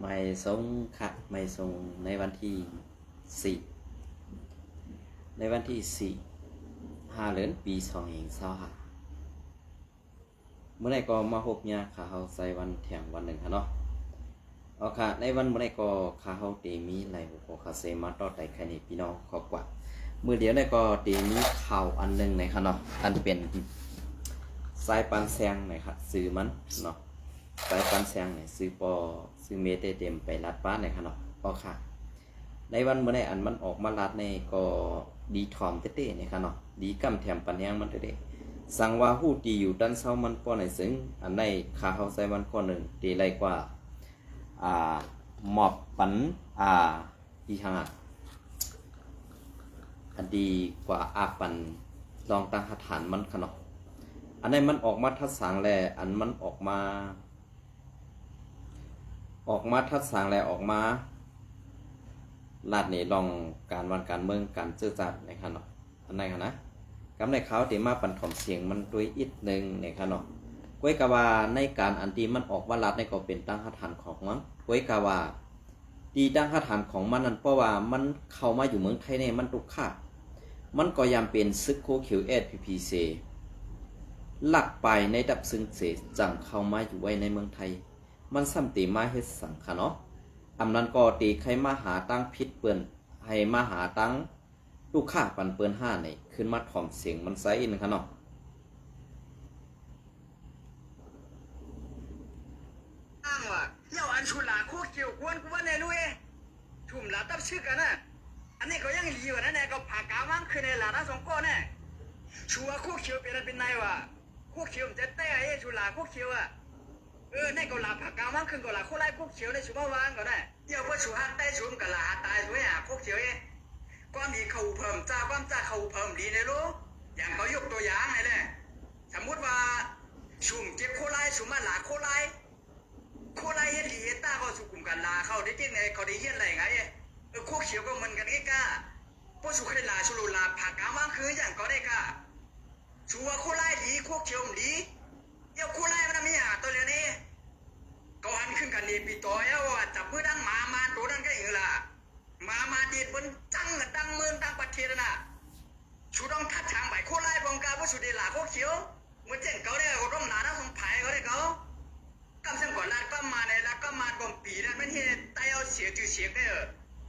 ไม่ทรงค่ะไม่ทรงในวันที่สี่ในวันที่5 เดือนปี2025เมื่อไหร่ก็มาหกเนี่ยขาเฮาใส่วันแถมวันหนึ่งค่ะเนาะเอาค่ะในวันเมื่อไหร่ก็ขาเฮาเตมีไหลหัวขาเซมาต่อไต่ใครนี่พี่น้องขอบกว่ามือเดียวเนี่ยก็เตมีข่าวอันหนึ่งในค่ะเนาะอันเป็นสายปันแซงนะครับซื้อมันเนาะสายปันแซงเนี่ยซื้อปอซื้อเมตเต็มไปรัดป้าในค่ะเนาะเอาค่ะในวันเมื่อไหร่อันมันออกมารัดในก็ดีถอมเต้ๆเนี่ยค่ะเนาะดีกำแถมปันแยงมันเต้ๆสั่งว่าหู้ตีอยู่ด้านเช้ามันป้อไหนซึ่งอันในขาเฮาใส่วันข้อหนึ่งตีไรกว่าหมอบปันอีหังอันดีกว่าปันลองตั้งฐานมันค่ะเนาะอันนี้มันออกมาทัดสางแลอันมันออกมาทัดสางแลออกมาลาดนี่ลองการวันการเมืองการเจื้อจัดในค่ะเนาะอันไหนค่ะนะกำในเขาที่มาปันถ่อมเสียงมันด้วยอีกหนึ่งในค่ะเนาะก้วยกะว่าในการอันที่มันออกว่าลาดในก็เป็นตั้งฐานของมันก้วยกะว่าดีตั้งฐานของมันนั่นเพราะว่ามันเข้ามาอยู่เมืองไทยในมันตุกค่ามันก็ยังเป็นซึกโคคิวSPPCหลักไปในดับซึ่งเสจังเข้ามาอยู่ไว้ในเมืองไทยมันซ้ำตีมาเฮ็ดสังค่ะเนาะอำนั้นก็ตีใครมาหาตั้งพิษเปิ้นให้มาหาตั้งลูกค้าปันเปิ้น5นี่ขึ้นมาถ่อมเสียงมันไซอินค่ะเนาะอ้างว่าเย้าอันชุลาคู่เกี่ยวกวนกูว่าแน่ลุยทุ่มลาตับชื่อกันนะอันนี้ก็ยังดีอยู่นะแน่ก็ผากามันคือในลานะสองก้อนแน่ชัวคู่เขียวเป็นนายว่ะคู่เขียวมันจะแต่ไอ้ชุลาคู่เขียวอ่ะในก็ลาผากามันขึ้นก็ลาคู่ไล่คู่เขียวในชุบวางก็ได้เย้าพอชุหันใต้ชุมก็ลาตายสวยอ่ะคู่เขียวความดีเขาเพิ่มความจ้าเขาเพิ่มดีในรู้อย่างเขายกตัวอย่างไงแหละสมมติว่าชุมเจ็บโคไล่ชุมมาหลาโคไล่เฮ็ดดีเฮ็ดตาเขาสุขุมกันลาเข้าได้จริงไงเขาได้เฮ็ดอะไรไงโคเขียวก็เหมือนกันไงก้าพวกสุขลาชุลุลาผักกาว่างคืออย่างก็ได้ก้าชัวโคไล่ดีโคเขียวดีเดี๋ยวโคไล่มันมีตัวเดียวนี้ก็หันขึ้นกันนี่ปีต่อยว่าจับมือดังมาตัวนั้นก็อย่างละมาดีบนจังดังเมืองดังประเทศน่ะชูต้องทัดทางใบโคไล่บงการพวกสุดีลาโคเขียวเหมือนเจ้าเขาได้เขาต้องหนาหน้าสงไผ่เขาได้เขากำสังก่อนลาดก็มาในลาดก็มาก่อนปีนั้นไม่เห็นไตเอาเสียจือเสียงได้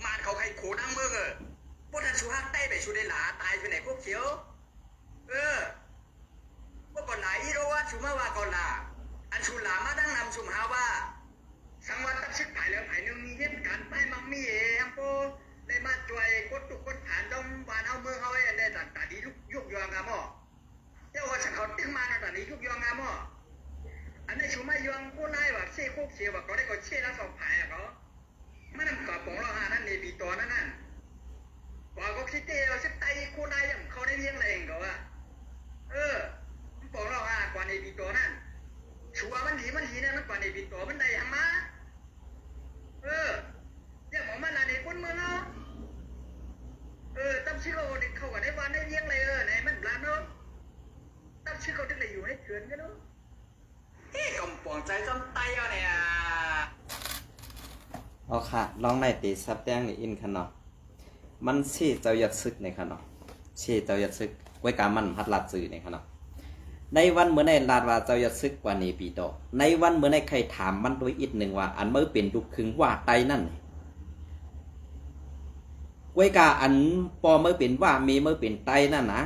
มาเขาใครโขดังเมืองพวกท่านชูฮักไต้ไปชูได้หลาตายไปไหนพวกเขียวพวกก่อนหลายอีโรว่าชูมาว่าก่อนลาอันชูหลามาดังนำชุมหาว่าสังวัตตัดชึกภายแล้วภายหนึ่งเฮ็ดการไปมังมีฮัมโปได้มาจ่วยกดตุกกดฐานดมวานเอาเมืองเอาไว้ในต่างๆดียุกยองงามเจ้าว่าสังเขาตึ้งมาในต่างนี้ยุกยองงามอันนี้ชูไม่ยองกูไล่ว่าเช่โคกเสียว่าเขาได้ก็เช่แล้วสองภายเขามันนำกระป๋องเราหานั่นในปีตัวนั่นว่าก็คิดเดียวสิไตกูไล่อย่างเขาได้เลี้ยงอะไรเองก็ว่าป๋องเราหากว่าในปีตัวนั่นชัวมันหีเนี่ยมันกว่าในปีตัวมันได้ยังมาเนี่ยหมอมันอะไรคนเมืองตั้มชื่อเขาเด็กเขาก็ได้วันได้เลี้ยงอะไรไหนมันร้านเนาะตั้มชื่อเขาได้เลยอยู่ให้เถื่อนกันเนาะกำปองใจจำไตเนี่ยเอาค่ะลองในตีซับแดงในอินค่ะเนาะมันเชี่เจ้ายัดซึกในค่ะเนาะเชี่เจ้ายัดซึกไว้การมันพัดลัดสื่อในค่ะเนาะในวันเมื่อในลาดว่าเจ้ายัดซึกกว่านี้ปีโตในวันเมื่อในใครถามมันด้วยอีกหนึ่งว่าอันเมื่อเป็นลูกครึ่งว่าไตนั่นไว้กาอันปอเมื่อเป็นว่ามีเมื่อเป็นไตนั่นนะ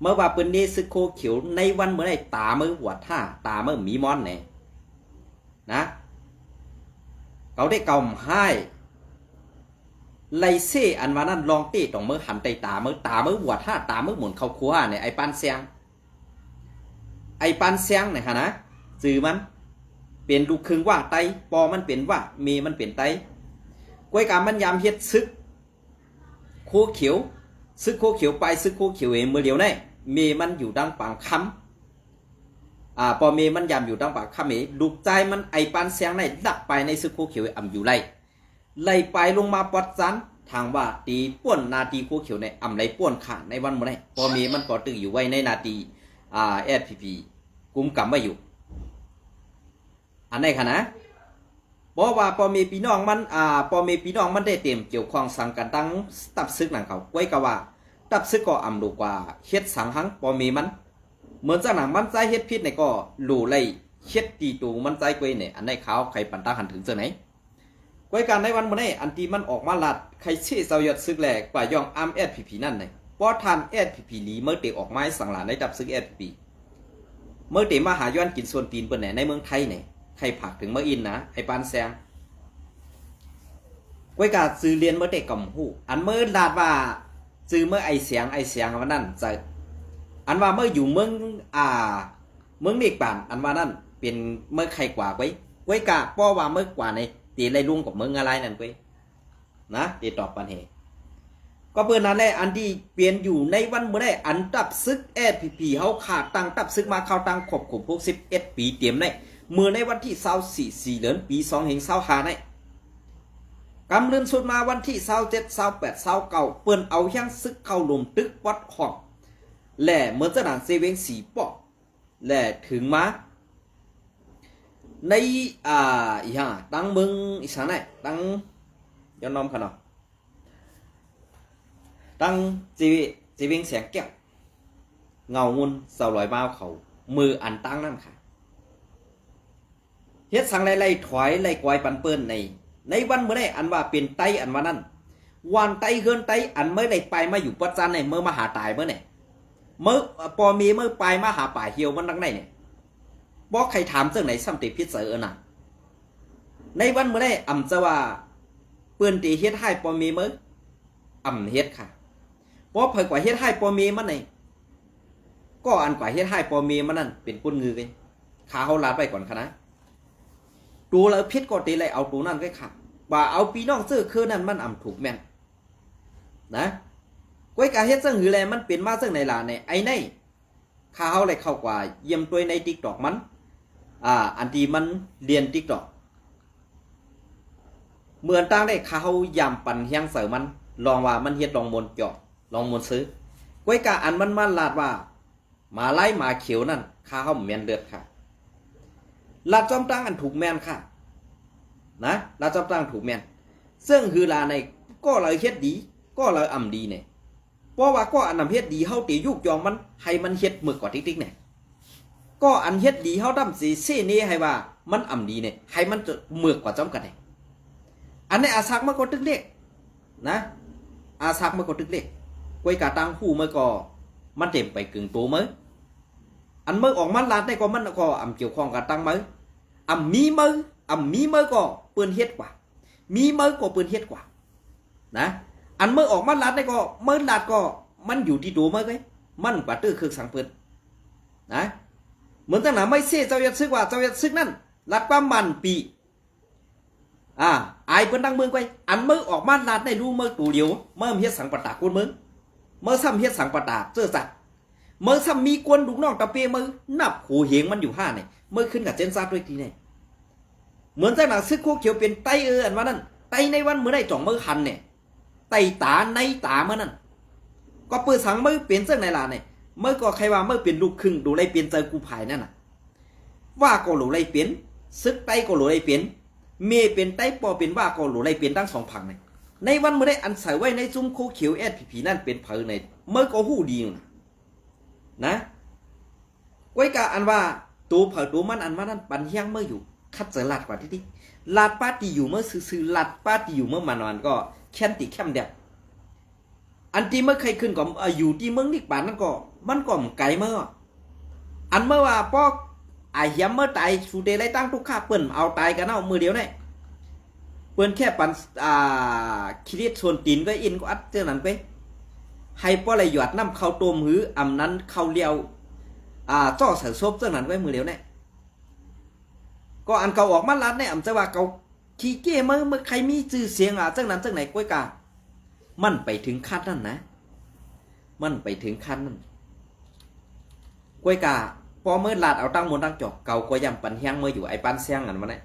เมื่อว่าเป็นนี้ซึกโคเขียวในวันเมื่อในตาเมื่อหัวท่าตาเมื่อมีมอนเนี่ยนะเขาได้เกาให้ไลเซอันว่านั้นลองตีตรงเมื่อหันไตตาเมื่อหัวท่าตาเมื่อหมุนเข้าครัวเนี่ยไอปันเสียงเนี่ยฮะนะสื่อมันเป็นลูกครึ่งว่าไตปอมันเป็นว่าเมมันเป็นไตก้อยกามันยามเฮ็ดซึกโคเขียวซึกโคเขียวไปซึกโคเขียวเองเมื่อเดียวนี่เมมันอยู่ดังปางคำปอเมมันยามอยู่ดังปางคำเอลูกใจมันไอปันเสียงในดักไปในซึกโคเขียวอ่ำอยู่ไล่ไปลงมาปัดซันทางว่าตีป้วนนาทีโคเขียวในอ่ำไรป้วนขาในวันเมื่อไรปอเมมันก็ตื่นอยู่ไว้ในนาทีSPP กุมกำไว้อยู่อันไหนคะนะ บอกว่าพอมีพี่น้องมันพอมีพี่น้องมันได้เต็มเกี่ยวข้องสังกันตั้งตับซึกหนังเขาไว้ก็ว่าตับซึกก็อำดูกว่าเฮ็ดสังหังพอมีมันเหมือนจากหนังมันใจเฮ็ดพิษเนี่ยก็รู้เลยเฮ็ดตีตูมันใจกวยเนี่ยอันในเขาใครปันตาหันถึงเจอไหนกวยการในวันมื้อนี้อันที่มันออกมาลัดใครชี้เสาหยดซึกแหลกกว่าย่องอ้ำแอดผีนั่นเนี่ยพอทานแอดผีลีเมื่อเตะออกไม้สังหลานในตับซึกแอดผีเมื่อเตะมาหาย้อนกินส่วนตีนเปิ้นไหนในเมืองไทยเนี่ยใครผักถึงเมื่ออินนะไอ้ปานแซงกวยกาซื้อเรียนเมื่อเด็กกับหูอันเมื่อลาดว่าซื้อเมื่อไอเสียงวันนั้นจะอันว่าเมื่ออยู่เมืองเมืองเด็กป่านอันว่านั่นเป็นเมื่อใครกว่าไว้กาป้อว่าเมื่อกว่าในตีไรลุงกับเมืองอะไรนั่นไว้นะตีตอบปัญหาก็เพื่อนนั่นแหละอันที่เปลี่ยนอยู่ในวันเมื่อได้อันตับซึกแอดพีเขาขาดตังตับซึกมาเข้าตังขบขบพวก11 ปีเตรียมได้เมื่อในวันที่24 เดือนปี2525ได้กำเนิดสุดมาวันที่27 28 29เปิ้นเอาย่างซึกเข้าลมตึกวัดหอกแหล่เหมือนจะหนังเซเวงสีปอกแหล่ถึงมาในตั้งเมืองอีสานไหนตั้งย้อนน้อมขนาดตั้งจีเวงแสงแก้วเงางุนเสาลอยบ้าวเขามืออันตั้งนั่นค่ะเฮ็ดสังไล่ถอยไล่กวยปันเปิ้นในวันเมื่อได้อันว่าเป็นไตอันว่านั้นวันไตเฮือนไตอันเมื่อได้ไปมาอยู่ปัจจันในเมื่อมาหาตายเมื่อไหนเมื่อพอมีเมื่อไปมาหาป่าเหี่ยวมันดังไหนเนี่ยบอกใครถามเรื่องไหนซ้ำติพิษเสือน่ะในวันเมื่อได้อ่ำจะว่าเปื้อนตีเฮ็ดให้พอมีเมื่ออ่ำเฮ็ดค่ะเพราะเผยกว่าเฮ็ดให้พอมีมันไหนก็อันกว่าเฮ็ดให้พอมีมันนั่นเป็นก้นงือกันขาเขาลาดไปก่อนค่ะนะดูแล้วพิษก็ตีเลยเอาตัวนั่นก็ค่ะว่าเอาปีน้องซื้อคือนั่นมันอ่ำถูกแม่นนะก้อยกาเฮ็ดซึ่งหือแลมันเป็นมาซึ่งในลาในไอ้ในข้าเฮาเลยเข้ากว่าเยี่ยมตัวใน TikTok มันอันที่มันเรียน TikTok เหมือนตั้งได้ข้าเฮายำปั่นเฮียงเสือมันลองว่ามันเฮ็ดลองมนเจาะลองมนซื้อก้อยกาอันมันลาดว่ามาไล่มาเขียวนั่นข้าเฮาแม่นเดือดค่ะลาดจอมตั้งอันถูกแม่นค่ะนะลาดจอมตั้งถูกแม่นซึ่งคือลาในก็เลยเฮ็ดดีก็เลยอ่ำดีเนี่ยเพราะว่าก็อันนำเฮ็ดดีเฮาตียุกยองมันให้มันเฮ็ดมือกว่าติ๊กๆเนี่ยก็อันเฮ็ดดีเฮาดำสีเซ่นี่ให้ว่ามันอ่ำดีเนี่ยให้มันจะมือกว่าจอมกันเนี่ยอันนี้อาซักมันก็ตึกเล็กนะอาซักมันก็ตึกเล็กกวยกาตังหูมันก็มันเต็มไปกึ่งตัวมั้ยอันเมื่อออกมันลาดได้ก็มันก็อ่ำเกี่ยวข้องกับตังมั้ยอ่ำมีมื้อก็เปิ้นเฮ็ดกว่ามีมื้อก็เปิ้นเฮ็ดกว่านะอันเมื่อออกมาลัดได้ก็เมื่อลัดก็มันอยู่ที่ตัวเมื่อไงมันกว่าตื้อคือสังเปิดนะเหมือนตั้งหนาไม่เสียเจ้ายัดซึกว่าเจ้ายัดซึกนั่นลัดประมาณปีไอเปิ้นตั้งเมืองไว้อันเมื่อออกมาลัดได้รู้เมื่อตัวเดียวเมื่อเฮ็ดสังปตาคนเมืองเมื่อซ้ำเฮ็ดสังปตาเจอสัตว์เมื่อซ้ำมีกวนลูกน้องตะเปียเมื่อนับหูเหงมันอยู่5เนี่ยเมื่อขึ้นกับเจนซาด้วยทีเนี่ยเหมือนตั้งหนาซึกโคเขียวเป็นไตอันว่านั้นไตในวันเมื่อได้จ่องเมื่อคันเนี่ยไตตาในตาเมื่อนั้นก็เปิดสังเมื่อเปลี่ยนเสื้อในลาเนี่ยเมื่อก็ใครว่าเมื่อเปลี่ยนลูกครึ่งดูไรเปลี่ยนเจอกูภายนั่นน่ะว่าก็หลูไรเปลี่ยนซึกไตก็หลูไรเปลี่ยนเมย์เป็นไตปอเป็นว่าก็หลูไรเปลี่ยนทั้งสองผังเนี่ยในวันเมื่อได้อันใส่ไว้ในซุ้มโคเขียวแอดผีนั่นเป็นเผยในเมื่อก็หู้ดีนะไว้กะอันว่าตัวเผยตัวมันอันว่านั่นปันเฮียงเมื่ออยู่คัดเจอลาดกว่าที่ลาดป้าตีอยู่เมื่อซื้อลาดป้าตีอยู่เมื่อมันก็แค่นติแคมเดียบอันที่เมื่อใครขึ้นก็อยู่ที่เมืองนิกป่านนั่นก็มันก็ไกลเมื่ออันเมื่อว่าพอไอ้เหี้ยเมื่อตายสูเดลัยตั้งทุกข้าเปิ้นเอาตายกันเอามือเดียวเนี่ยเปิ้นแค่ปันคิดส่วนตีนก็อินก็อัดเจ้านั้นไปให้ป้ออะไรหยอดน้ำเข้าต้มหืออำนั้นเข้าเลี้ยวจ่อใส่ซบเจ้านั้นไว้มือเดียวเนี่ยก็อันเก่าออกมาลัดเนี่ยอำจะว่าเก่าขี้เก้เมื่อใครมีชื่อเสียงเจ้านั้นเจ้าไหนก้อยกามันไปถึงขั้นนั่นนะมันไปถึงขั้นนั่นก้อยกาพอเมื่อลาดเอาตั้งมนตั้งจอกเก่าก็ยังปันเฮียงเมื่ออยู่ไอ้ปันเสียงอันมันเนี่ย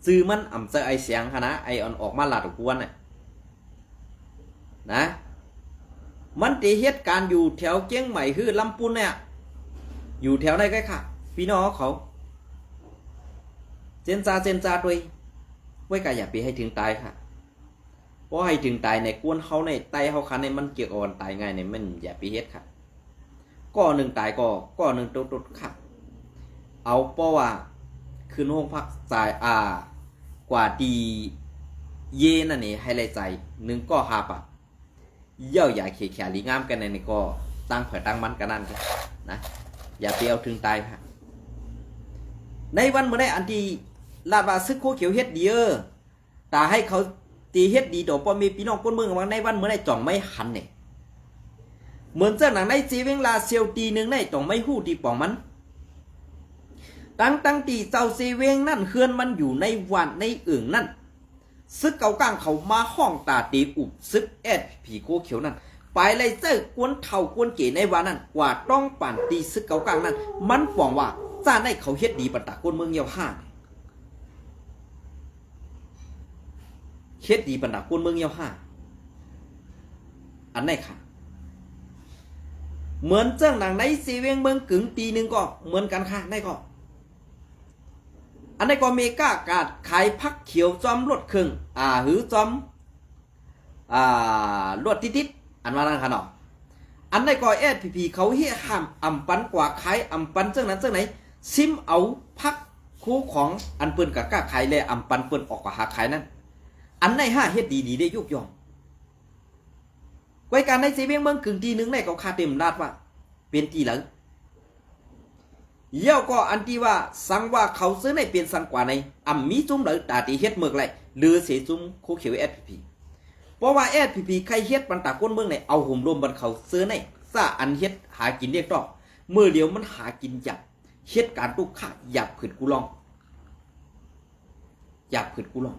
ซื้อมันอ่ำเจอไอ้เสียงฮะนะไอ้อ่อนออกมาลาดกวนเนี่ยนะมันตีเหตุการณ์อยู่แถวเจียงใหม่คือลำพูนเนี่ยอยู่แถวไหนก็ค่ะพี่น้องเขา เจนจาด้วยไว้ก็อย่าไปให้ถึงตายค่ะเพราะให้ถึงตายในกวนเขาในไตเขาคันในมันเกี่ยวกับวันตายง่ายในมันอย่าไปเฮ็ดค่ะก็หนึ่งตายก็หนึ่งตุดค่ะเอาเพราะว่าคืนห้องพักจ่ายกว่าดีเยนั่นนี่ให้ไรใจหนึ่งก็หาปะเย่าอย่าเขียแขลีงามกันในนี่ก็ตั้งเผยตั้งมันกันนั่นกันนะอย่าไปเอาถึงตายค่ะในวันเมื่อได้อันที่ลาดว่าซึกโคเขียวเฮ็ดดีแต่ให้เขาตีเฮ็ดดีต่อพ่อมีพี่น้องคนเมืองว่าในวันเมื่อได้จ่องไม่หันเนี่ยเหมือนเจ้าหนังในจีเวงลาเซียวตีหนึ่งในจ่องไม่หู้ตีป่องมันตั้งตีเจ้าเซเวงนั่นเฮือนมันอยู่ในวันในอึ่งนั่นซึกเก่ากลางเขามาห้องตาตีอุบซึกผีโคเขียวนั่นไปเลยเจ้ากวนเท่ากวนเก๋ในวันนั้นกว่าต้องปั่นตีซึกเก่ากลางนั้นมันป่องว่าจ้าในเขาเฮ็ดดีปันตะคนเมืองเยาห้าเฮ็ดดีปันตะคนเมืองเยาห้าอันไหนค่ะเหมือนเจ้าหนังในซีเวงเมืองกึ่งตีหนึ่งก็เหมือนกันค่ะในก็อันนี้ก็เมกากาดขายพักเขียวจอมรถเครื่องหือจอมรถติดอันว่านั่นค่ะเนาะอันนี้ก็พีเขาเฮียห้ามอำปันกว่าขายอำปันเจ้านั้นเจ้าไหนซิมเอาพักคู่ของอันเปิ้นกับก้าขายเลยอำปันเปิ้นออกกว่าหาขายนั่นอันในห้าเฮ็ดดีได้ยุกยองไว้การในเซเว่นเมืองกึ่งทีนึงในเขาคาเต็มลาดว่าเป็นทีหลังเย่าก็อันที่ว่าสังว่าเขาซื้อในเปลี่ยนสังกว่าในมีจุ้มเลยตาตีเฮ็ดเมือกไรหรือเสียจุ้มโคเขียวเพราะว่าใครเฮ็ดปันตาก้นเมืองในเอาหุ่มรวมบันเขาซื้อในซาอันเฮ็ดหากินเรียกต่อเมื่อเดียวมันหากินจับเฮ็ดการตุกข่าหยับขืดกูลองหยับขืดกูลอง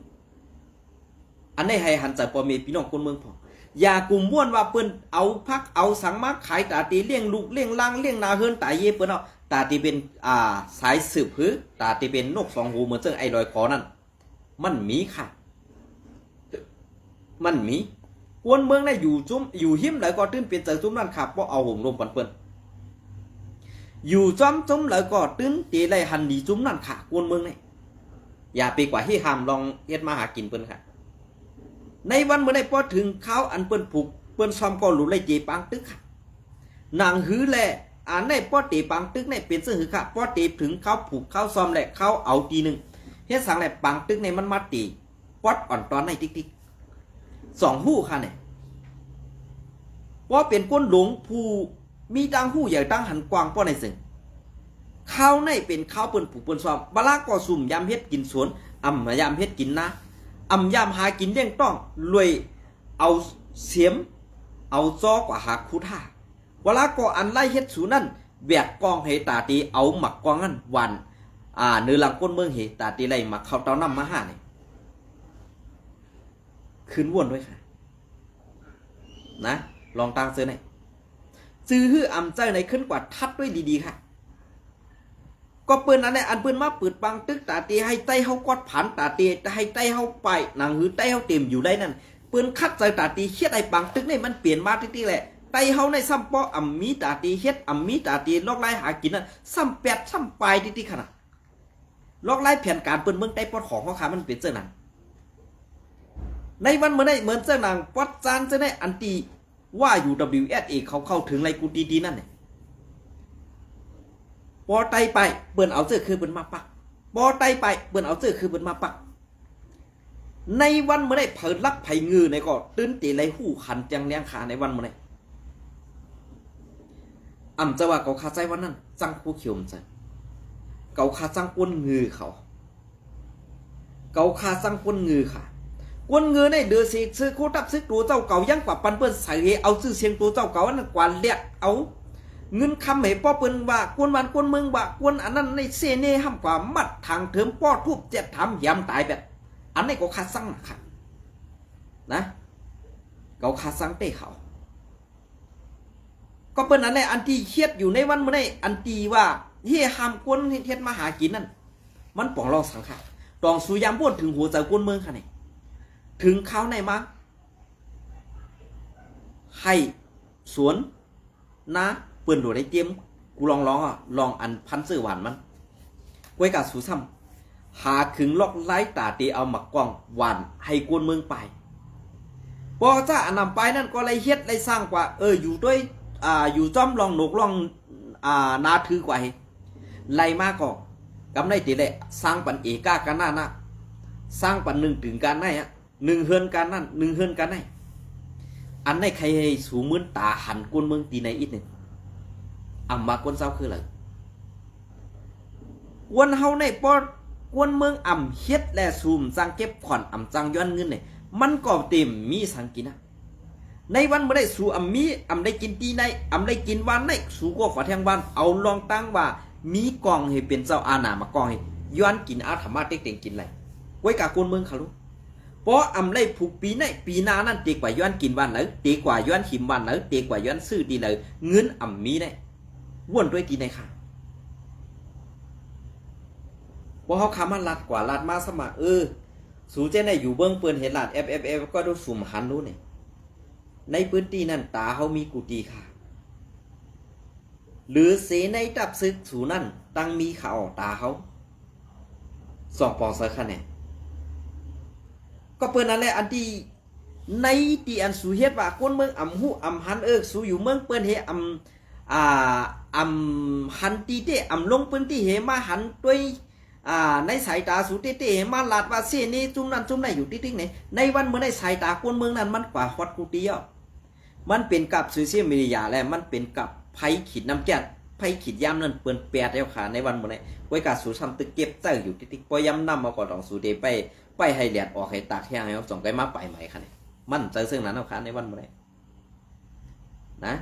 อันนี้ให้หันใจปอมีพี่น้องคนเมืองพออย่ากลุ่มม้วนว่าเปิ้นเอาพักเอาสังมาขายตาตีเลี้ยงลูกเลี้ยงล่างเลี้ยงนาเฮิรนตาเย่เปิ้นเอาตาตีเป็นสายสืบหือตาตีเป็นนกสองหูเหมือนเจ้าไอ้ลอยคอนั่นมันมีค่ะมันมีกวนเมืองได้อยู่หิมแล้วก็ตื้นเปลี่ยนใจจุ้มนั่นขับเพราะเอาห่มลมปันเปิ้นอยู่จ้อมจุ้มแล้วก็ตื้นตีไรหันดีจุ้มนั่นค่ะกวนเมืองนี่อย่าไปกว่าที่หามลองเฮ็ดมาหากินเปิ้นค่ะในวันเมื่อได้พอถึงเขาอันเปิ้นผูกเปิ้นซ้อมก็หลุดไล่เจปังตึกค่ะนางหือแลอันในป้อตีปังตึกในเป็นซึ่งหือค่ะป้อตีถึงเขาผูกเขาซ้อมแหละเขาเอาทีหนึ่งเฮ็ดสังแหละปังตึกในมันมาตีป๊อดอ่อนตอนในติ๊กสองหู้ค่ะเนี่ยว่าเป็นก้นหลงผู้มีดังหู้ใหญ่ดังหันกว้างป้อในซึ่งเขาในเป็นเขาเปิ้นผูกเปิ้นซ้อมบลาก็สุ่มยามเฮ็ดกินสวนยามเฮ็ดกินนะยามหากินเลี้ยงต้องรวยเอาเสียมเอาจอกว่าหาคูท่าเวลาก็อันไล่เฮ็ดสูนั่นแบกกองให้ตาตีเอาหมักกองนั่นวันเนื้อหลังก้นเมืองเหตาตีไล่หมักเขาเต้านำมาหาเนี่ยคืนวนด้วยค่ะนะลองตั้งซื้อหน่อยซื้อหื้อเจ้าในขึ้นกว่าทัดด้วยดีๆค่ะก็เปิ้นอันนี้อันเปิ้นมาเปิดปังตึกตาตีให้ไต้เฮากอดผันตาตีให้ไต้เฮาไปนางหือไต้เฮาเต็มอยู่ได้นั่นเปิ้นคัดใจตาตีเฮ็ดไอ้ปังตึกนี่มันเปลี่ยนมาติ๊กๆแหละไต้เฮาในซ้ำป้อมีตาตีเฮ็ดมีตาตีลอกไล่หากินนั่นซ้ำแปดซ้ำปลายติ๊กๆขนาดลอกไล่แผนการเปิ้นเมืองใต้ปอดของเขาค่ะมันเป็นเจ้านั้นในวันเมื่อได้เหมือนเจ้านางปอดจานเจ้าได้อันตีว่าอยู่ WSA เขาเข้าถึงไรกูดีๆนั่นเนี่ยปอไตไปเปิ้นเอาเสื้อคือเปิ้นมาปักปอไตไปเปิ้นเอาเสื้อคือเปิ้นมาปักในวันเมื่อได้เผินลักไผ่งือในก็ตื้นตีไรหู้ขันจังเลี้ยงขาในวันเมื่อได้จะว่าเขาคาใจวันนั้นจังผู้เขียวมันใจเขาคาจังก้นงือเขาคาจังก้นงือค่ะก้นงือในเดือดซื้อโคตับซื้อตัวเจ้าเก่ายังกว่าปันเปิ้นใส่เอาซื้อเสียงตัวเจ้าเก่านั่นกว่าเรียกเอาเงินคำให้ป้อเปิ้นว่ากวนวันกวนเมืองว่ากวนอันนั้นในเสน่ห้ำกว่ามัดทางเถิมป้อทุบเจ็ดทำยำตายแบบอันนี้ก็คาซังค่ะนะเขาคาซังเต้เขาก็เปิ้นอันนี้อันที่เครียดอยู่ในวันเมื่อไอันที่ว่าเฮียห้ามกวนเฮ็ดมาหากินนั่นมันป่องรองสังค่ะตองสุยามบ้วนถึงหัวใจกวนเมืองค่ะนี่ถึงเขาในมาให้สวนนะเปิ้นดูได้เตรียมกูลองอันพันซื้อหวานมันกวยกาสูซ้ หาขึงลอกไล่ตาตีเอาหมักกองหวานให้กวนเมืองไปพอจ้าอันนำไปนั่นก็เลยเฮ็ดเลยสร้างกว่าอยู่ด้วยอยู่จ้อมลองหนกลองนาถือกว่าไล่มาก็กำไรตีเลยสร้างปันเอกากันหน้านะสร้างปันหนึ่งถึงกันได้ฮะหนึ่งเฮือนกันนั่นหนึ่งเฮือนกันได้อันในใครให้สูมือนตาหันกวนเมืองตีในอีกหนึ่งอ่ำมากวนเศร้าคืออะไรกวนเฮาในปอกวนเมืองอ่ำเฮ็ดและซูมจังเก็บผ่อนอ่ำจังย้อนเงินเนี่ยมันก็เต็มมีสังกินนะในวันไม่ได้สู่อ่ำมีอ่ำได้กินตีในอ่ำได้กินวันในสู่ก็ฝาแทงวันเอาลองตั้งว่ามีกองให้เป็นเจ้าอาณามากองให้ย้อนกินอาธรรมะเต็กเต็งกินไรไว้กับกวนเมืองเขารู้เพราะอ่ำได้ผูกปีในปีนานั่นเตกว่าย้อนกินวันไหนเตกว่าย้อนหิมวันไหนเตกว่าย้อนซื้อตีเลยเงินอ่ำมีในวนด้วยตีในค่ะพอเขาคำมันลัดกว่าลัดมาสมัครสูเจนได้อยู่เบื้องเปืนเห็นลัดเอฟก็ดูสุ่มหันรู้เนี่ยในพื้นที่นั่นตาเขามีกุฏิค่ะหรือเสในจับซึกสูนั่นตั้งมีข่าวตาเขาสองปองเสือคะแนนก็เปิ้นนั่นแหละอันที่ในที่อันสูเฮ็ดว่าคนเมืองอำหูอำหันสูอยู่เมืองเปิ้นเฮอำหันตีเตอำลงเปิ้นที่เฮมาหันด้วยในสายตาสูเตมาลาดว่าเสนี่จุ่มนั่นจุ่มไหนอยู่ติ๊กๆไหนในวันเมื่อในสายตาคนเมืองนั้นมันกว่าฮอดกูเดียวมันเป็นกับโซเชียลมีเดียแล้วมันเป็นกับไผขีดน้ำแก๊สไผขีดยามนั่นเปิ้นแปดแล้วค่ะในวันเมื่อไหร่ไว้กับสูทำตึกเก็บเจออยู่ติ๊กๆปอยำนำมาก่อนของสูเดไปให้แดดออกให้ตากแห้งให้เขาส่งไกมาไปใหม่ค่ะเนี่ยมันเจอซึ่งนั้นเอาค่ะในวันเมื่อไหร่นะ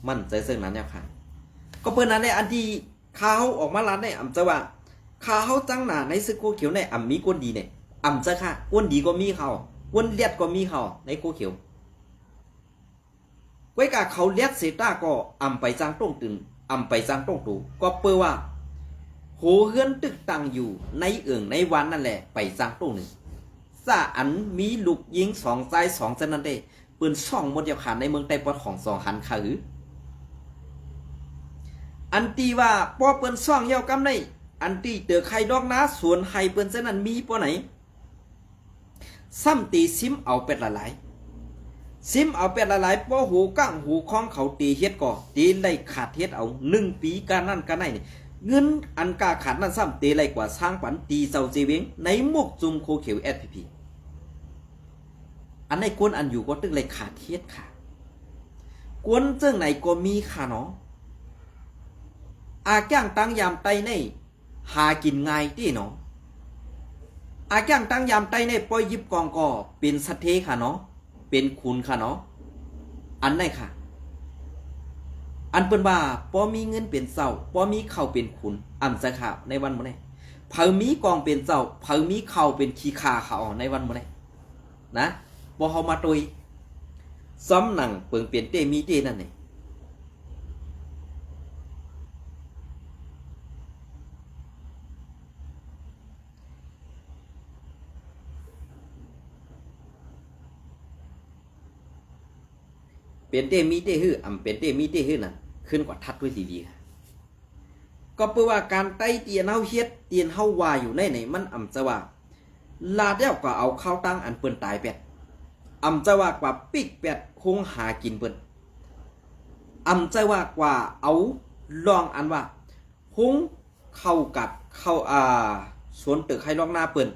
มันเจอซึ่งนั้นแล้วค่ะก็เปิ้นนั้นในอันที่ข้าวออกมาร้านในอำจะว่าข้าวจังหนาในซึกโกเขียวในอำมีก้นดีเนี่ยอำจะค่ะก้นดีก็มีเขาก้นเลียดก็มีเขาในโกเขียวไว้กับเขาเลียดเสต้าก็อำไปจังต้งตึงอำไปจังต้งตูก็เปื้อว่าโหเฮือนตึกตังอยู่ในในวันนั่นแหละไปจังต้งหนึ่งซาอันมีลูกยิงสองใจสองเจนันเดปืนช่องหมดเดียวขาดในเมืองไต้ปอดของสองหันขาหืออันตีว่าปอเปิ้นช่องเย้ากำในอันตีเตือใครดอกนะส่วนไฮเปิ้นเจนันมีปอไหนซ้ำตีซิมเอาเป็ดหลายซิมเอาเป็ดหลายปอหูก้างหูคล้องเขาตีเฮ็ดก่อตีไล่ขาดเฮ็ดเอา1 ปีการนั่นกันไหนเงินอันกาขาดนั่นซ้ำตีไล่กว่าสร้างปันตีเจ้าเจเวงในมุกจุมโคเขียว SPP อันในกวนอันอยู่ก็ตึกเลยขาดเฮ็ดค่ะกวนเจ้งไหนก็มีค่ะเนาะอาแก้งตั้งยามไตในหากินง่ายที่เนาะอาแก้งตั้งยามไตในปล่อยยิบกองก็เป็นสะเทค่ะเนาะเป็นคุณค่ะเนาะอันไหนค่ะอันเปิ้นว่าพอมีเงินเป็นเจ้าพอมีข้าวเป็นคุณอันจะค่ะในวันมื้อนี้เผามีกองเป็นเจ้าเผามีข้าวเป็นขี้คาเขาในวันมื้อนี้นะบ่เฮามาตุยซ้ำหนังเปิงเปลี่ยนเตมีเตนั่นนี่เป็นเตมีเตฮื้ออำเป็นเตมีเตฮื้อน่ะขึ้นกว่าทัดด้วยดีๆค่ะก็เพื่อว่าการไต้เตียนเฮาเฮ็ดเตียนเฮาว่าอยู่ในไหนมันอำจะว่าลาดแล้วก็เอาข้าวตั้งอันเปิ้นตายเป็ดอำจะว่ากว่าปิกเป็ดคงหากินเปิ้นอำจะว่ากว่าเอาลองอันว่าคงเข้ากับเข้าสวนตึกให้ลองหน้าเปิ้น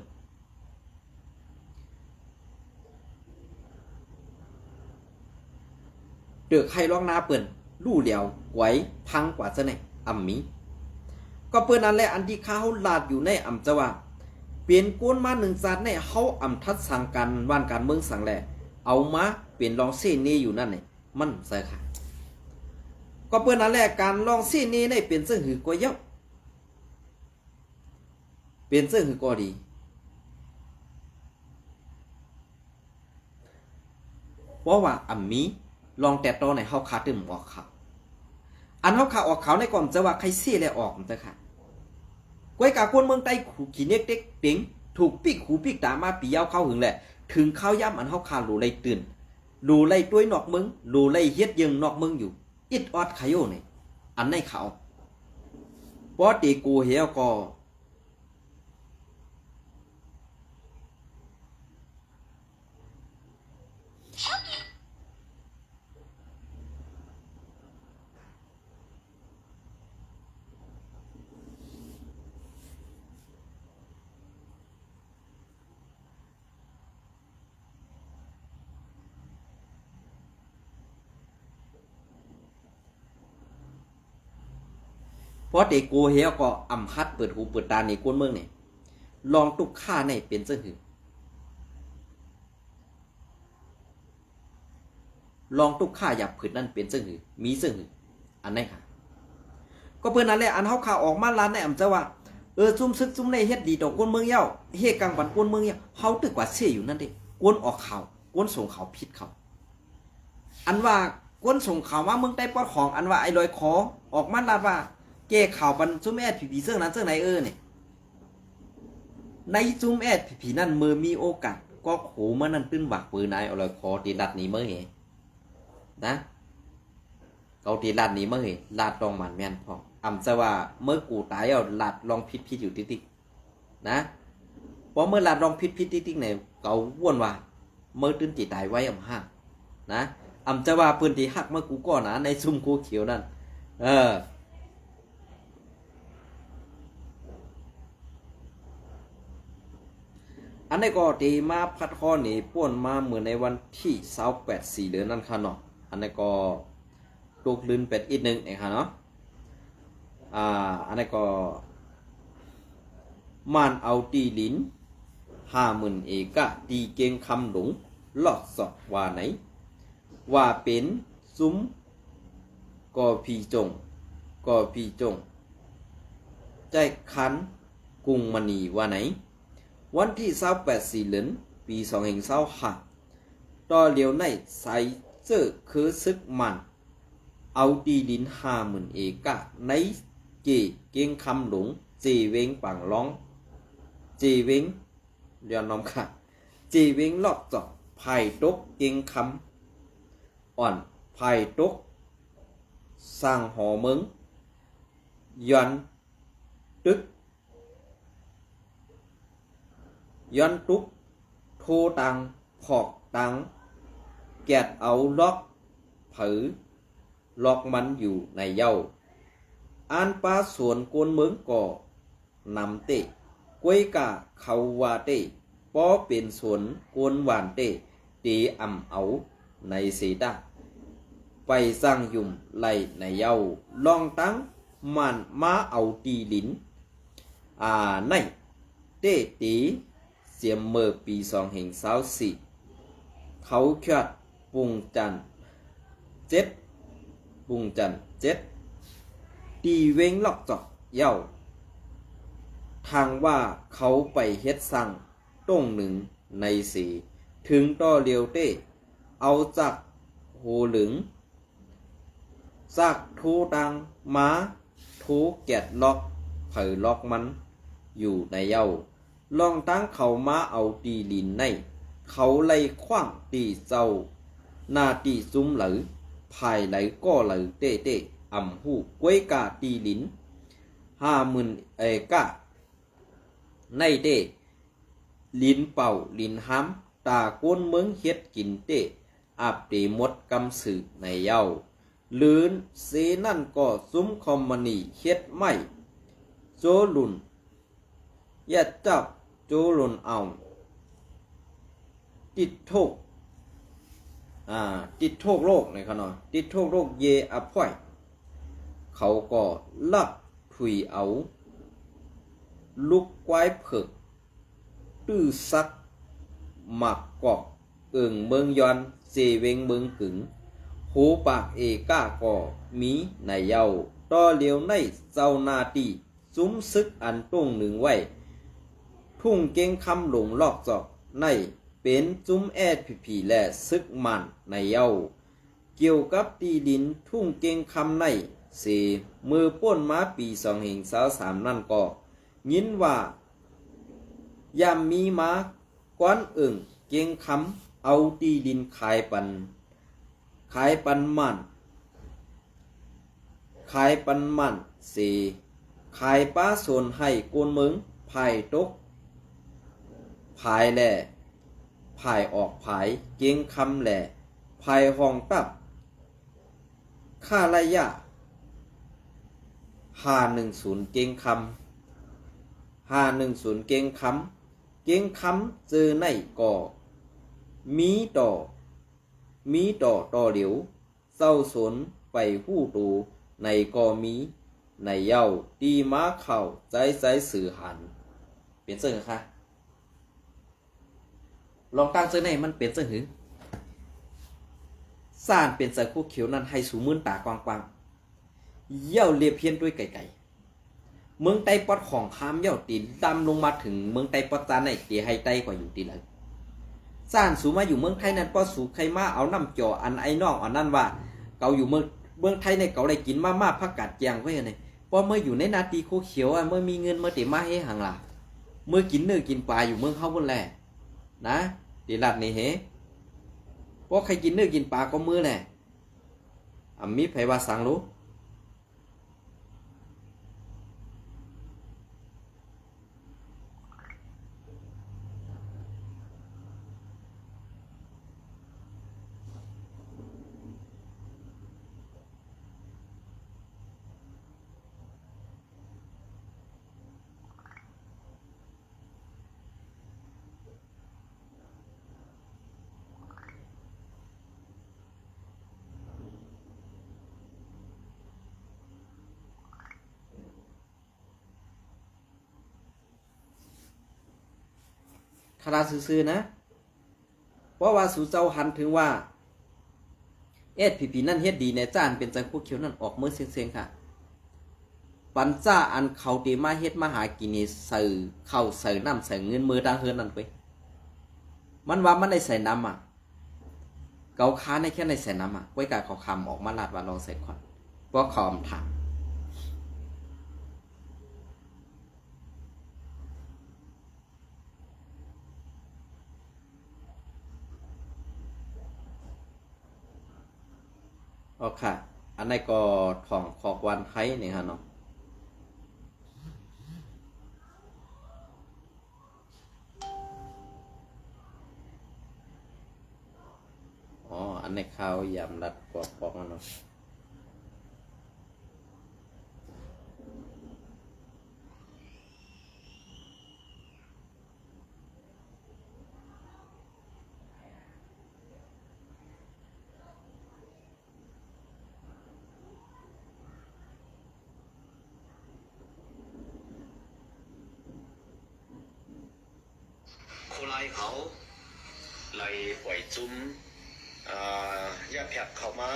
เดือกให้ร้องนาเปิ้นลู่เดียวไว้พังกว่าจะไหนอ่ำมีก็เปิ้นนั่นแหละอันที่ข้าเขาลาดอยู่ในอ่ำจะว่าเปลี่ยนก้นมาหนึ่งจานในเขาอ่ำทัดสั่งการว่านการเมืองสั่งแหละเอามาเปลี่ยนลองเส้นนี้อยู่นั่นนี่มันใส่ค่ะก็เปิ้นนั่นแหละการลองเส้นนี้ในเปลี่ยนเสื้อหือก็เยอะเปลี่ยนเสื้อหือก็ดีเพราะว่าอ่ำมีลองแต่ตอไหนเฮาขาตึมออกเขาอันเฮาขาออกเขาในก่อนจะว่าใครเสียแล้วออกมันจะค่ะก้อยกาคนเมืองใต้ขู่ขี้เน็กเด็กเต็งถูกปิกหูปิกตามาปียาวเข้าหึงแหละถึงเข้าย่ำอันเฮาขาหลูไล่ตื่นหลูไล่ต้วยนอกเมืองหลูไล่เฮ็ดยังนอกเมืองอยู่อิดออดขยโยนี่อันในเขาปอตีกูเหี่ยวก็ ราะเด็กโกเฮียก็อำคัดเปิดหูเปิดตาในกวนเมืองเนี่ยลองตุกค่าในเป็นเสื้อหือลองตุกค่าหยับผืนนั่นเป็นเสื้อหือมีเสื้อหืออันไหนค่ะก็เพื่อนนั่นแหละอันเฮาข่าวออกมาล้านในอำจะว่าซุ่มซึกซุ่มในเฮ็ดดีต่อกวนเมืองเย้าเฮ็ดกลางบันกวนเมืองเย้าเฮาตึกว่าเสียอยู่นั่นเด้กวนออกข่าวกวนส่งข่าวผิดเขาอันว่ากวนส่งข่าวมาเมืองใต้ปอดของอันว่าไอ้ลอยคอออกมาลาดว่าแก้ข่าวบันซุ่มแอดผีเสื้อนั้นเสื้อไหนเนี่ยในซุ่มแอดผีนั่นมือมีโอกาสก็โขมันนั่นตื้นบักปืนนายเอาลอยคอตีลัดนี้เมื่อเหนะเขาตีลัดนี้เมื่อเหลาดตองมันแม่นพออำจะว่าเมื่อกูตายเอาลาดลองพิษอยู่ติ๊กๆนะเพราะเมื่อลาดลองพิษติ๊กๆเนี่ยเขาว่นว่าเมื่อตื้นจีตายไว้อำห้างนะอำจะว่าพื้นที่หักเมื่อกูก่อนนะในซุ่มกูเขียวนั่นอันนี้ก็ตีมาพัดข้อนี่ป่วนมาเหมือนในวันที่28 4 เดือนนั่นค่ะเนาะอันนี้ก็ตกลื่นเป็ดอีกนึงเองค่ะเนาะอันนี้ก็มันเอาตีลิ้น50,000 เอกะตีเก่งคำหลงหลอดสอบว่าไหนว่าเป็นซุ้มก่อพีจงใจคันกุงมณีว่าไหนวันที่28 4 เดือนปี2025ต่อเหลียวในใส่เสื้อคือซึกมันเอาตีดิน50,000 เอกะในเก่งคำหลงเจเวงปังร้องเจเวงย้อนน้อมค่ะเจเวงลอกจอกไผ่ตกเก่งคำอ่อนไผ่ตกสร้างหอมึงย้อนตึกย้อนตุกโทตังพอกตังแกดเอาล็อกผือล็อกมันอยู่ในเย้าอันปลาสวนกวนเมืองก่อนำเตะกวยกะเขาวาเตะป้อเป็นสวนกวนหวานเตะตีอ่ำเอาในเสดาไปสร้างยุ่มไหลในเย้าลองตั้งมันมาเอาตีลิ้นในเตะตีเสียมเมื่อปี2024เขาเคิดปุงจันเจ็ดตีเวงลอกจอกเย้าทางว่าเขาไปเฮ็ดสั่งต้งหนึ่งในสีถึงต่อเลียวเต้เอาจากโหหลึงจากทูตังม้าทูแกดล็อกเผยล็อกมันอยู่ในเย้าลองตั้งเขามาเอาตีลินในเขาไล่ขว้างตีเจ้าหน้าตีซุ้มหรือภายไหลก็หรือเต้อ่ำหูกวยกาตีลิน50,000 เอกะในเต้ลินเป่าลินห้ำตาก้นเมืองเฮ็ดกินเต้อับเตมดกำสือในเย้าลื่นเซนั่นก็ซุ้มคอมมานีเฮ็ดไม่โจลุนยัดจับโจลุนเอาติดโทกโรคในขณะติดโทกโรคเยอพ่อยเขาก็ลักถุยเอาลูกควายเผือกตื้อซักหมักกอกเอิงเมืองยอนเจเวงเมืองกึ๋งหูปากเอกาก็มีในเย้าต่อเลียวในเจ้านาตีซุ้มซึกอันต้งหนึ่งไว้ทุ่งเก่งคำหลงลอกจอกในเป็นจุ้มแอดผีและซึกมันในเย้าเกี่ยวกับตีดินทุ่งเก่งคำในเสมือป้นมาปี2023นั่นก็ยินว่ายามมีมาก้อนเอิงเก่งคำเอาตีดินขายปันเสขายป้าส่วนให้โกนเมืองภายตกภายแหล่ภายออกภายเก่งคำแหล่ภายห้องตับค่าระยะ510เก่งค510เก่งคำเจอในก่อมีต่อเหลียวเศร้าสนไปหู้ตูในก่อมี ในเย้าตีม้าเข่าใจใจสื่อหันเป็นเสื่อค่ะลองตั้งเสื่อในมันเป็นเสื่อหือสร้างเป็นใจคู่เขียวนั้นให้สูมื่นตากว้างๆเย้าเรียบเพี้ยนด้วยไก่เมืองไต้ปอดของคามเย้าตีดำลงมาถึงเมืองไต้ปอดจานไหนตีให้ไต้กว่าอยู่ตีเลยสร้างสูมาอยู่เมืองไทยนั้นป้อสูใครมาเอาน้ำจ่ออันไอ้น้องอันนั้นว่าเกาอยู่เมืองไทยในเกาได้กินมาผักกาดแจงไว้ไงพอเมื่ออยู่ในนาตีคู่เขียวเมื่อมีเงินเมื่อตีมาให้ห่างล่ะเมื่อกินเนื้อกินปลาอยู่เมืองเขาบนแหละนะตีหลัดนี่เฮเพราะใครกินเนื้อกินปลาก็มือแหละมีไผว่าสั่งรู้คาราซื่อๆนะเพราะว่าสู่เจ้าหันถึงว่าพีนั่นเฮ็ดดีในจ้านเป็นใจคู่เขียวนั่นออกมือเสียงๆค่ะปัญจ้าอันเขาตีมาเฮ็ดมาหากินนี่ใส่เข้าใส่น้ำใส่เงินมือดังเฮือนนั่นไปมันว่ามันได้ใส่น้ำเกาค้าในแค่ในใส่น้ำไว้กาเขาคำออกมาลาดว่าลองใส่ก่อนเพราะเขาถามอ๋อค่ะอันนี้ก็ถ่องขอกวันไทยนี่ฮะเนาะอ๋ออันนี้ข้าวยำรัดกรอบๆเนาะโคไลเขาไล่ปล่อยจุ้มย่าแผบเข้ามา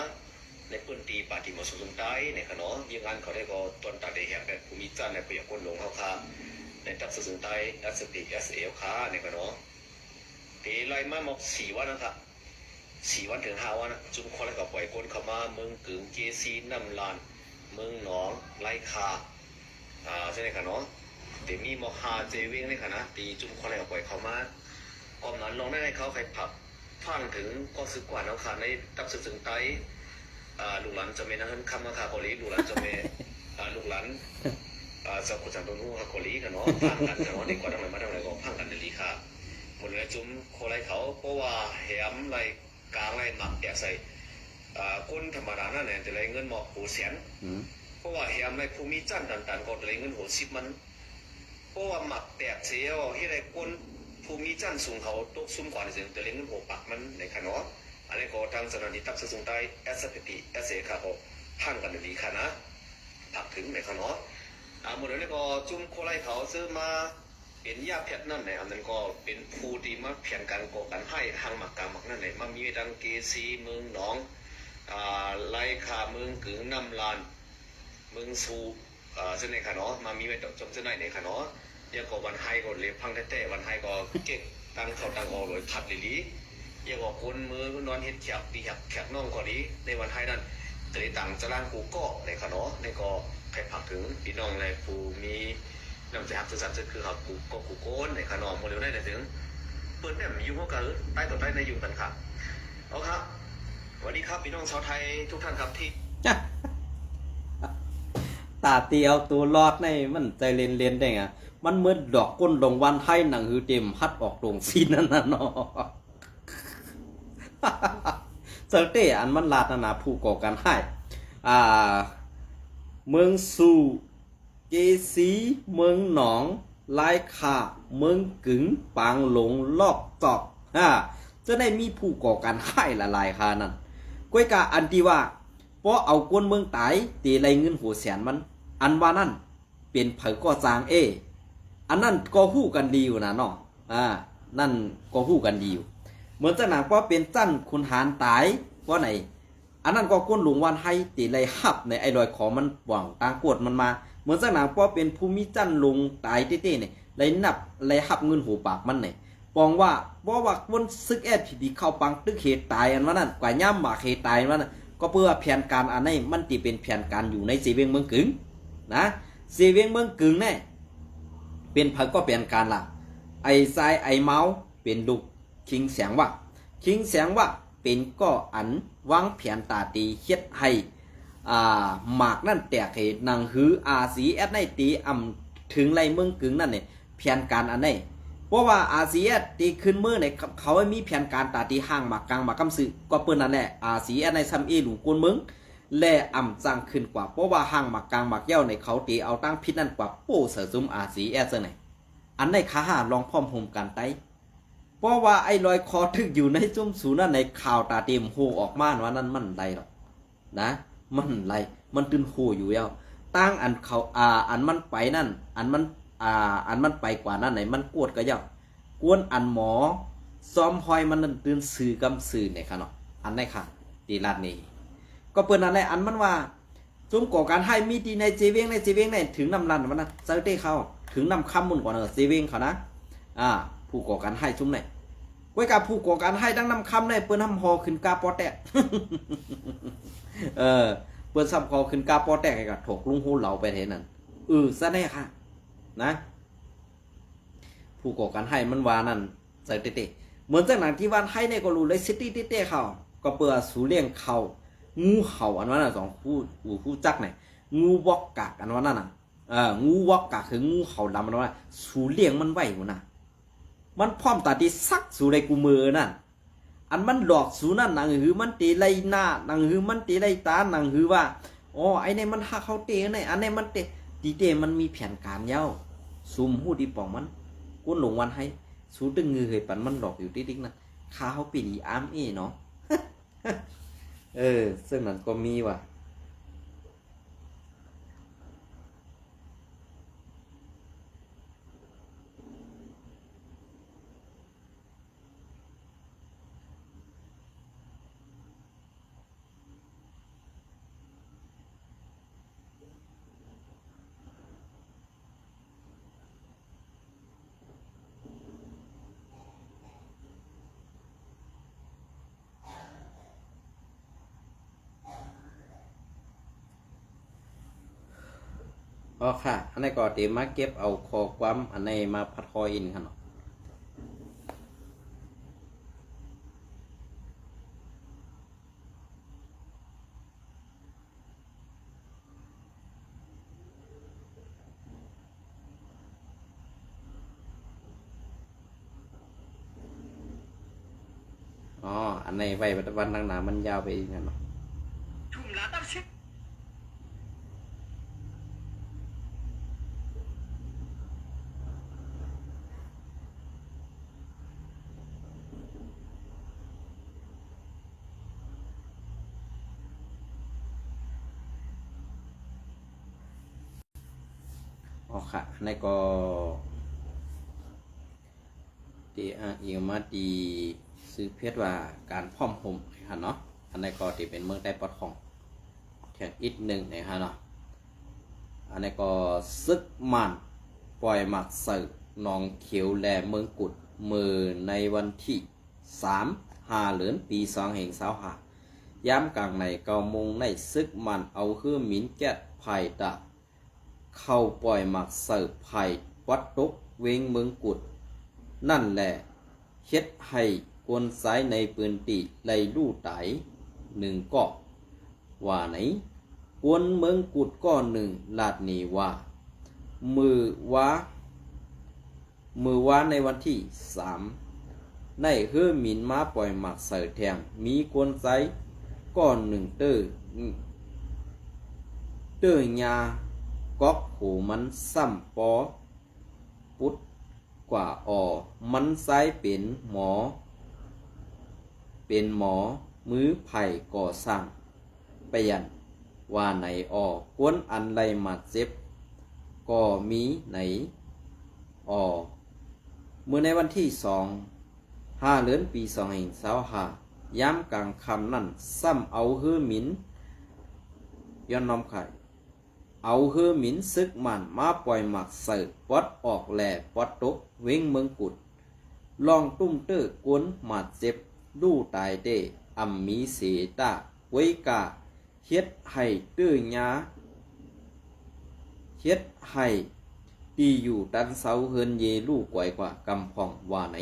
ในพื้นที่ป่าที่มาสุดใต้ในขณะยิงงานเขาได้ก็ต้นตาได้แหกแบบภูมิจันในประโยคคนหลงเขาคาในตับสุดใต้SPSL ค้าในขณะที่ไล่มาหมก4 วันนะครับ4 วันถึง5 วันนะจุ้มคนแล้วก็ปล่อยคนเข้ามาเมืองกึ่งเจซีน้ำลานเมืองหนองไล่คาใช่ไหมคะเนาะแต่มีมอฮาเจวิงในขณะตีจุ่มคนแล้วก็ปล่อยเข้ามาออมนั้นลองได้ให้เขาใครผับฟังถึงก็สึกกว่าน้องขาในตับสึกถึงไตลูกหลานจะมีนะฮะคำมาคาโคลีลูกหลานจะมีลูกหลานสักคนสันตุนูคาโคลีกันเนาะพังกันเนาะดีกว่าทำไมมาทำอะไรก็พังกันในลีค่ะหมดเลยจุ่มโคไลเขาเพราะว่าแหมไรกลางไรหมักแกใส่ก้นธรรมดานั่นแหละแต่ไรเงินหมอกหูเสียนเพราะว่าแหมไรภูมิจันตันก็ไรเงินหัว10มันเพราะว่าหมักแตกเสียที่ไรก้นภูมิจันสูงเขาตกซุ่มกว่าในเสียงแต่เลี้ยงเงินหัวปักมันในขนมอันนี้ก็ทางสถานีตับสูงใต้SPSL ค่ะเขาพังกันดีค่ะนะผักถึงในขนมหมดแล้วก็จุ่มโคไลเขาซื้อมาเป็นยาแพทย์นั่นแหละอันนั้นก็เป็นผู้ที่มาเพียงการก่อการให้ทางหมักกาหมักนั่นแหละมามีดังเกซีเมืองหนองไล่ขาเมืองกึ่งน้ำลานเมืองสูเส้นในขนมมามีไว้จมเส้นในขนมยังก็วันไฮก็เล็บพังแท้ๆวันไฮก็เก็บตั้งเขาตั้งออกเลยพัดลิลียังก็คนมือนอนเห็ดแขกดีแขกน้องก็ดีในวันไฮนั้นจะได้ต่างจะล่างกูก็ในขนมในก็ใครผักถึงพี่น้องในผู้มีนำใจหักสื่อสารคือหักกูก็กูโก้นในขนมโมเดลได้ในถึงเปิดแบบยุ่งก็ใต้ต่อใต้ในยุ่งกันครับเอาครับสวัสดีครับพี่น้องชาวไทยทุกท่านครับที่ตาเตียวตัวรอดในมันใจเรียนได้ไงมันเหมือนดอกก้นดงวันไทยหนังหือเต็มฮัดออกตรงซีนั่นน่ะเนาะเซอร์เตอันมันลาดนาผู้ก่อการให้เมืองสู่เจซีเมืองหนองลายขาเมืองกึ๋งปางหลงลอกจอกจะได้มีผู้ก่อการให้ละลายคานั่นก้อยกาอันที่ว่าเพราะเอาก้นเมืองตายตีไรเงินหัวแสนมัน อันว่านั่นเป็นเผอก็จางอันนั้นก็ฮู้กันดีอยู่นะเนาะนั่นก็ฮู้กันดีอยู่เหมือนจังหนังว่าเป็นจั่นคุณหารตายว่าไหนอันนั้นก็ก้นหลวงวันให้ตีเลยหับในไอ้รอยขอมันหวังต่างกวดมันมาเหมือนจังหนังว่าเป็นภูมิจั่นลงตายเต้ๆเนี่ยเลยนับเลยหับเงินหูปากมันเนี่ยปองว่าบ่ว่าวนซึกแอดผีเข้าปังตึกเหตุตายอันว่านั่นกว่าย่ำหมากเหตุตายอันว่านั่นก็เพื่อแผนการอันนี้มันตีเป็นแผนการอยู่ในสีเวียงเมืองกึ่งนะสีเวียงเมืองกึ่งเนี่ยเป็นเผอก็เป็นการละไอ้ทรายไอ้เมาเป็นลูกคิงเสียงว่าเป็นก็อันวางแผนตาตีเฮ็ดให้หมากนั่นแตกเหตุนางหือสีแอดในตีถึงไรเมืองกึ่งนั่นเนี่ยแผนการอันนี้เพราะว่าสีแอดตีขึ้นมือเนี่ยเขาไม่มีแผนการตาตีห่างหมากกลางหมากกำสือก็เปิ้นนั่นแหละสีแอดในซัมหลูกวนเมืองและจังขึ้นกว่าเพราะว่าห่างหมากกลางหมากเย้าในเขาตีเอาตั้งพิษนั่นกว่าโป้เสือซุ่มสีแอดเสไหนอันในขาหาลองพร้อมโฮมกันไตเพราะว่าไอ้รอยคอทึกอยู่ในจุ่มสูนั่นในข่าวตาเต็มโหออกมาว่านั่นมันไรหรอกนะมันไรมันตื่นโหอยู่แล้วตั้งอันเขาอันมันไปนั่นอันมันไปกว่านั่นไหนมันกวดก็ย่ากวนอันหมอซ้อมหอยมันนั่นตื่นสื่อกำสื่อเนี่ยค่ะเนาะอันไหนค่ะตีลาดนี้ก็เปิ้นอะไรอันมันว่าจุ่มก่อการให้มีดีในเจเวงในถึงนำรันมันนะเจ้าเต้เขาถึงนำคำมุนกว่าเนอะเจเวงเขานะผู้ก่อการให้จุ่มเนี่ยไว้กับผู้ก่อการให้ดังนำคำเนี่ยเปิ้นทำหอขึ้นกาปอแตก เปิ้นซ้ำหอขึ้นกาปอแตกให้กับถกลุงหูเหลาไปเท่นั้นซะแน่ค่ะนะผู้ก่อการให้มันวานั่นใส่เต้เหมือนจากหนังที่วานให้เนี่ยก็รู้เลยซิตี้เต้เขาก็เปื่อสูเลี้ยงเขางูเห่าอันว่าน่ะคู่จักเนี่ยงูวอกกากอันว่านั่นน่ะงูวอกกากคืองูเห่าดำอันว่าสูเลี้ยงมันไว้หัวน่ะมันพร้อมตาที่ซักสู่ในกูมือนั่นอันมันหลอกสู่นั่นหนังหือมันตีไล่หน้าหนังหือมันตีไล่ตาหนังหือว่าไอ้เนี่ยมันหักเขาเตะเนี่ยอันเนี่ยมันเตะตีเตะมันมีแผนการยาวซุ่มหูดีป่องมันก้นหลงวันให้สู้ตึงงือเหยปันมันหลอกอยู่ติ๊กๆนั่นข้าเขาปีดีอ้ามเนาะ ซึ่งนั้นก็มีว่ะค่ะอันนี้ก็เตรียมมาเก็บเอาคอความอันนี้มาพัดคออินค่ะเนาะอันนี้ไว้วันตั้งหนามันยาวไปอีกเนาะทุ่มละตับชิบค่ะอันนี้ก็ตีอีกมาตีซื้อเพชรว่าการพร้อมห่มค่ะเนาะอันนี้ก็ตีเป็นเมืองใต้ปอดของแข่งอีกหนึ่งนะฮะเนาะอันนี้ก็ซึกมันปล่อยหมักเสิร์นองเขียวแลเมืองกุดมือในวันที่3 เดือนปี2025ย้ำกลางใน9 โมงในซึกมันเอาคือหมินแก๊สไผ่ตะเข้าปล่อยหมักเสิร์ไผ่วัดตกเวงเมืองกุดนั่นแหละเฮ็ดให้กวนสายในปืนตีไล่ลู่ไต1 ก็ว่าไหนกวนเมืองกุดก็1ลาดนีว่ามือว่าในวันที่3ในเฮือหมินมาปล่อยหมักเสิร์แทงมีกวนสายก็1เตอญาก๊อกหูมันซ้ำปอปุดกว่ามันไซเป็นหมอมือไผ่ก่อสร้างไปยันว่าไหนกวนอันไรมาเจ็บ ก็มีไหนเมื่อในวันที่5 เดือนปี2525ย้ำกลางคำนั่นซ้ำเอาเฮือหมินย้อนน้อมไข่เอาเฮือหมินซึกมันมาปล่อยหมักเสิร์ปอดออกแหล่ปอดตกเว้งเมืองกุดลองตุ้มเตอกวนหมาดเจ็บดูตายเดอัมมีเสตาไว้กาเฮ็ดให้ตื้อยาเฮ็ดให้ตีอยู่ดันเสาเฮินเยลูกไกวกว่ากำพองว่าไหน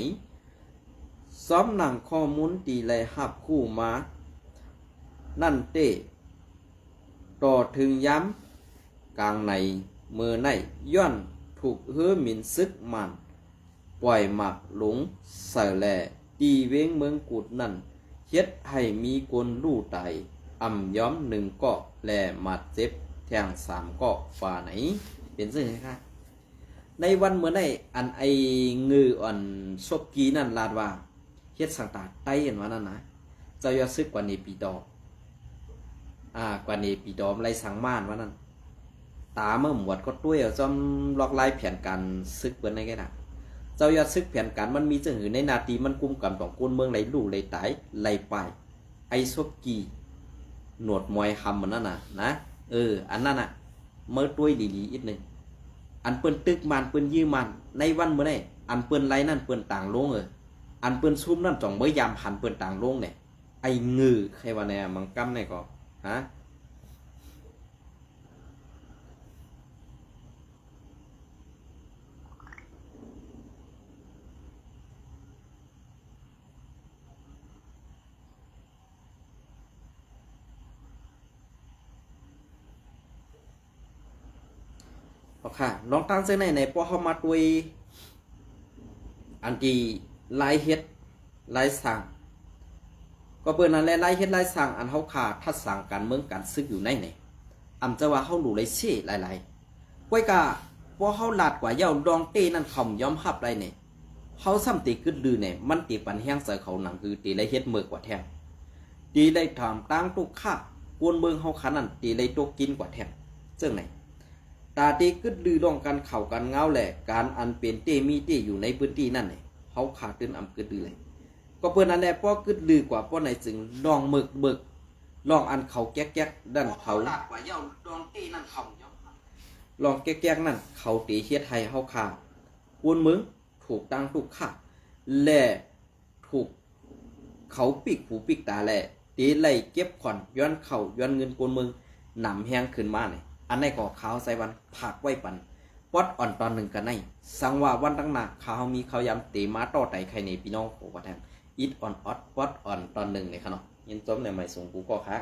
ซ้อมหนังข้อมูลตีไลหับคู่มานั่นเต้ต่อถึงย้ำกลางในมือในย้อนถูกเฮือหมินซึกมันปล่อยหมักหลงใส่แหล่ตีเว้งเมืองกุดนั่นเฮ็ดให้มีกลลู่ไตย้อม1 เกาะแหล่หมัดเจ็บแทง3 เกาะฝ่าไหนเป็นซึ่งไงคะในวันเมื่อในอันไอเงืออ่อนซบกีนั่นลาดว่าเฮ็ดสังตาไตเห็นว่านั่นนะเจ้ายอดซึกกว่าเนปีดอกว่าเนปีดอมไรสังม่านว่านั่นตาเมื่อหมวดก็ต้วยจอมล็อกไล่แผนการซึกเปิ้นในแก่น่ะเจ้ายอดซึกแผนการมันมีจังหือในนาทีมันกุมกันของคนเมืองไหลลู่ไหลตายไหลไปไอซบกีหนวดมวยคำเหมือนนั่นน่ะนะอันนั้นน่ะเมื่อต้วยดีๆอีกนึงอันเปิ้นตึกมันเปิ้นยื้อมันในวันเมื่อไหร่อันเปิ้นไรนั่นเปิ้นต่างลงอันเปิ้นซุ่มนั่นจ่องเมื่อยามหันเปิ้นต่างลงเนี่ยไอ้งือใครว่าแน่มังกำเนี่ยก็ฮะค่ะน้องตั้งเส้นในพอเขามาด้วยอันที่ลายเฮ็ดลายสั่งก็เปิ้นนั่นแหละลายเฮ็ดลายสั่งอันเขาขาทัดสั่งการเมืองการซึกอยู่ในไหนจะว่าเขาดูเลยเช่หลายๆก้อยกะพอเขาลาดกว่าเย้าดองเต้นั่นเขายอมรับไรเนี่ยเขาซ้ำตีกึดลือเนี่ยมันตีปันแห้งใส่เขาหนังคือตีไรเฮ็ดเมือกว่าแทงตีไรถามตั้งตุกข้ากวนเมืองเขาขันนั่นตีไรตกกินกว่าแทงเจ้าไหนตาตีกึดลือลองกันเข่ากันเงาแหละการอันเป็นเตมีเตอยู่ในพื้นที่นั่นเนี่ยเขาขาดตื่นกึดลือเลยก็เปิ้นนั่นแหละป้อกึดลือกว่าป้อไหนจึงลองเบิกลองอันเขาแก๊กๆดันเขาลาดกว่าเย้าดองเต้นั่นเขาลองแก๊กๆนั่นเขาตีเฮ็ดให้เฮาขากวนเมืองถูกตั้งถูกฆ่าและถูกเขาปิกหูปิกตาแหละตีไล่เก็บขอนย้อนเขาย้อนเงินกวนเมืองหนำแห้งขึ้นมาเนี่ยอันไหนก็ขาวใส่วันผักไว้ปันปอดอ่อนตอนหนึ่งกันในสังว่าวันตั้งหนักเขามีเขายำเตมาต่อไตใครในพี่น้องโอ้กระแทงอิดอ่อนออดปอดอ่อนตอนหนึ่งเลยค่ะเนาะยินจมในใหม่ส่งกูก็ค่ะ